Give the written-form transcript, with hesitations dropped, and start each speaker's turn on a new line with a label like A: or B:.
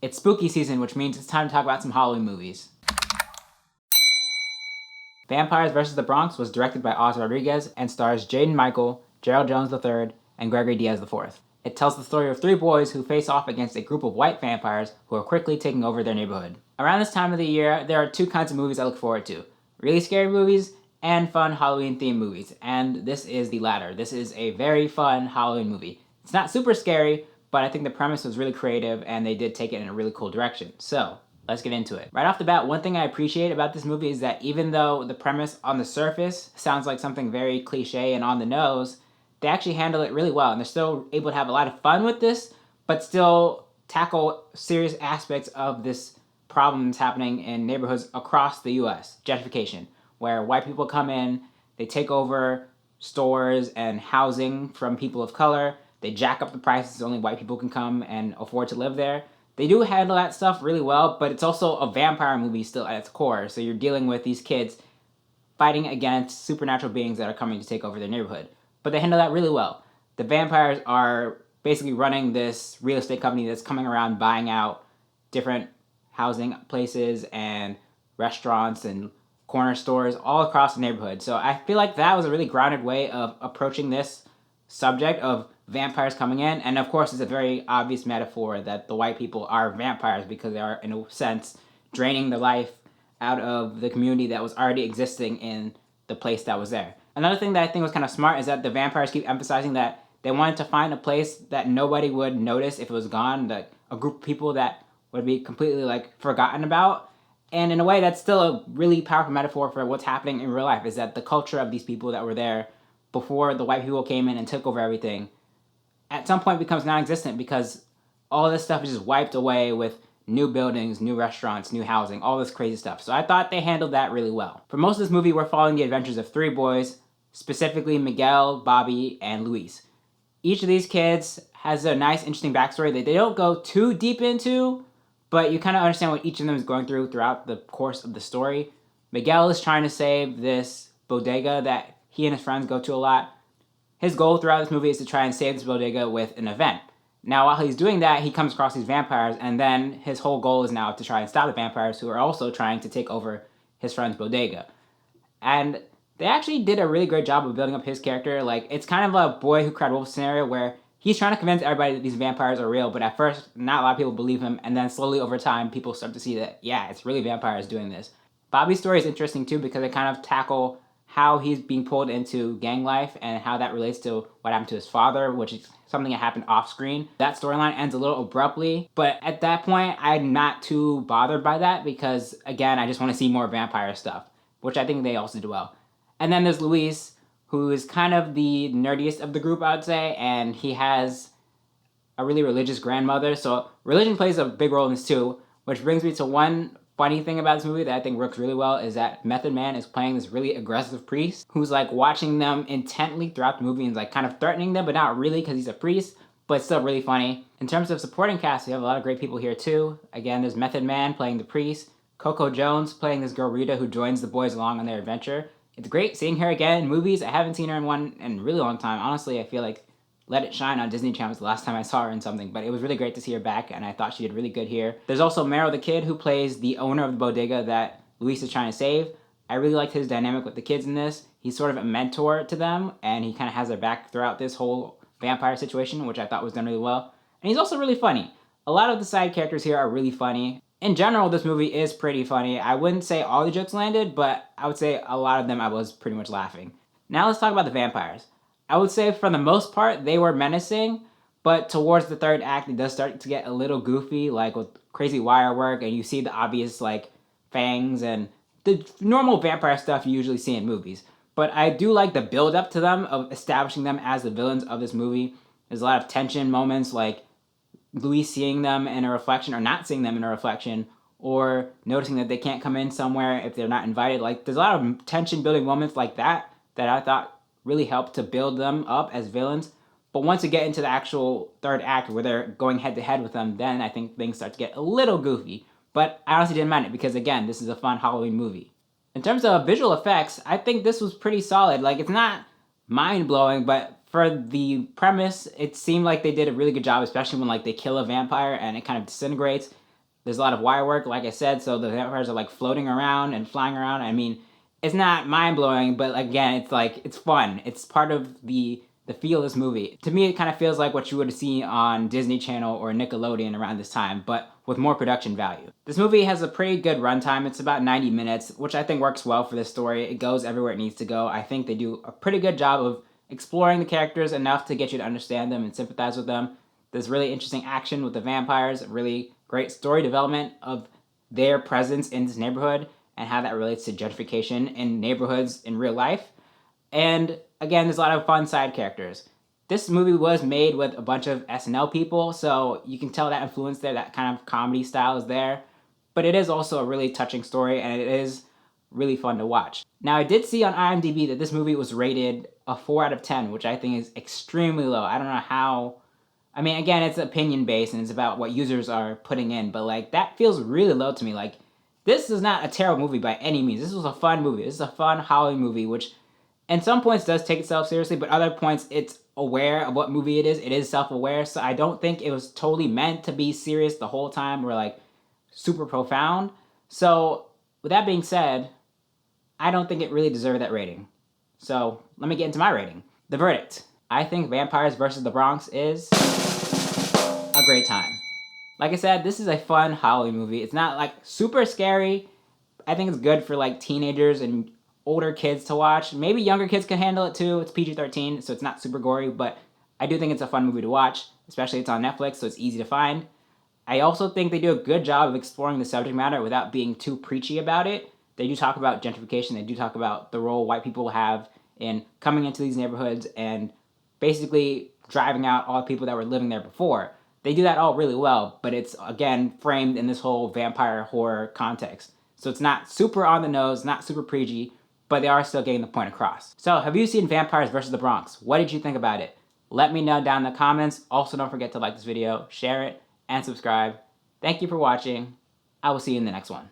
A: It's spooky season, which means it's time to talk about some Halloween movies. Vampires vs. the Bronx was directed by Oz Rodriguez and stars Jaden Michael, Gerald Jones III, and Gregory Diaz IV. It tells the story of three boys who face off against a group of white vampires who are quickly taking over their neighborhood. Around this time of the year, there are two kinds of movies I look forward to. Really scary movies and fun Halloween-themed movies, and this is the latter. This is a very fun Halloween movie. It's not super scary, but I think the premise was really creative and they did take it in a really cool direction. So, let's get into it. Right off the bat, one thing I appreciate about this movie is that even though the premise on the surface sounds like something very cliche and on the nose, they actually handle it really well and they're still able to have a lot of fun with this, but still tackle serious aspects of this problem that's happening in neighborhoods across the US, gentrification, where white people come in, they take over stores and housing from people of color, they jack up the prices so only white people can come and afford to live there. They do handle that stuff really well, but it's also a vampire movie still at its core, so you're dealing with these kids fighting against supernatural beings that are coming to take over their neighborhood. But they handle that really well. The vampires are basically running this real estate company that's coming around buying out different housing places and restaurants and corner stores all across the neighborhood. So I feel like that was a really grounded way of approaching this subject of vampires coming in. And of course, it's a very obvious metaphor that the white people are vampires because they are, in a sense, draining the life out of the community that was already existing in the place that was there. Another thing that I think was kind of smart is that the vampires keep emphasizing that they wanted to find a place that nobody would notice if it was gone, like a group of people that would be completely forgotten about. And in a way, that's still a really powerful metaphor for what's happening in real life, is that the culture of these people that were there before the white people came in and took over everything at some point becomes non-existent because all this stuff is just wiped away with new buildings, new restaurants, new housing, all this crazy stuff. So I thought they handled that really well. For most of this movie, we're following the adventures of three boys, specifically Miguel, Bobby, and Luis. Each of these kids has a nice, interesting backstory that they don't go too deep into, but you kind of understand what each of them is going through throughout the course of the story. Miguel is trying to save this bodega that he and his friends go to a lot. His goal throughout this movie is to try and save this bodega with an event. Now, while he's doing that, he comes across these vampires, and then his whole goal is now to try and stop the vampires who are also trying to take over his friend's bodega. And they actually did a really great job of building up his character. It's kind of a boy who cried wolf scenario where he's trying to convince everybody that these vampires are real, but at first, not a lot of people believe him, and then slowly over time, people start to see that, yeah, it's really vampires doing this. Bobby's story is interesting too because they kind of tackle how he's being pulled into gang life and how that relates to what happened to his father, which is something that happened off screen. That storyline ends a little abruptly, but at that point, I'm not too bothered by that because, again, I just want to see more vampire stuff, which I think they also do well. And then there's Luis, who is kind of the nerdiest of the group, I would say, and he has a really religious grandmother, so religion plays a big role in this too, which brings me to one funny thing about this movie that I think works really well is that Method Man is playing this really aggressive priest who's watching them intently throughout the movie and is kind of threatening them, but not really because he's a priest, but it's still really funny. In terms of supporting cast, we have a lot of great people here too. Again, there's Method Man playing the priest, Coco Jones playing this girl Rita who joins the boys along on their adventure. It's great seeing her again in movies. I haven't seen her in one in a really long time. Honestly, I feel like Let It Shine on Disney Channel was the last time I saw her in something, but it was really great to see her back, and I thought she did really good here. There's also Meryl the Kid, who plays the owner of the bodega that Luis is trying to save. I really liked his dynamic with the kids in this. He's sort of a mentor to them, and he kind of has their back throughout this whole vampire situation, which I thought was done really well. And he's also really funny. A lot of the side characters here are really funny. In general, this movie is pretty funny. I wouldn't say all the jokes landed, but I would say a lot of them I was pretty much laughing. Now let's talk about the vampires. I would say for the most part, they were menacing, but towards the third act, it does start to get a little goofy, with crazy wire work, and you see the obvious, fangs and the normal vampire stuff you usually see in movies. But I do like the build-up to them, of establishing them as the villains of this movie. There's a lot of tension moments, like Luis seeing them in a reflection, or not seeing them in a reflection, or noticing that they can't come in somewhere if they're not invited. There's a lot of tension-building moments like that I thought really helped to build them up as villains. But once you get into the actual third act where they're going head to head with them, then I think things start to get a little goofy. But I honestly didn't mind it because, again, this is a fun Halloween movie. In terms of visual effects, I think this was pretty solid. It's not mind-blowing, but for the premise, it seemed like they did a really good job, especially when they kill a vampire and it kind of disintegrates. There's a lot of wire work, like I said, so the vampires are like floating around and flying around. I mean, it's not mind-blowing, but again, it's like, it's fun. It's part of the feel of this movie. To me, it kind of feels like what you would see on Disney Channel or Nickelodeon around this time, but with more production value. This movie has a pretty good runtime. It's about 90 minutes, which I think works well for this story. It goes everywhere it needs to go. I think they do a pretty good job of exploring the characters enough to get you to understand them and sympathize with them. There's really interesting action with the vampires, really great story development of their presence in this neighborhood and how that relates to gentrification in neighborhoods in real life. And again, there's a lot of fun side characters. This movie was made with a bunch of SNL people, so you can tell that influence there, that kind of comedy style is there. But it is also a really touching story, and it is really fun to watch. Now, I did see on IMDb that this movie was rated a 4 out of 10, which I think is extremely low. I don't know how... I mean, again, it's opinion based, and it's about what users are putting in, but like, that feels really low to me. Like, this is not a terrible movie by any means. This was a fun movie. This is a fun Halloween movie, which in some points does take itself seriously, but other points it's aware of what movie it is. It is self-aware, so I don't think it was totally meant to be serious the whole time or like super profound. So with that being said, I don't think it really deserved that rating. So let me get into my rating. The verdict. I think Vampires vs. the Bronx is a great time. Like I said, this is a fun Halloween movie. It's not like super scary. I think it's good for like teenagers and older kids to watch. Maybe younger kids can handle it too. It's PG-13, so it's not super gory, but I do think it's a fun movie to watch, especially it's on Netflix, so it's easy to find. I also think they do a good job of exploring the subject matter without being too preachy about it. They do talk about gentrification. They do talk about the role white people have in coming into these neighborhoods and basically driving out all the people that were living there before. They do that all really well, but it's, again, framed in this whole vampire horror context. So it's not super on the nose, not super preachy, but they are still getting the point across. So have you seen Vampires vs. the Bronx? What did you think about it? Let me know down in the comments. Also, don't forget to like this video, share it, and subscribe. Thank you for watching. I will see you in the next one.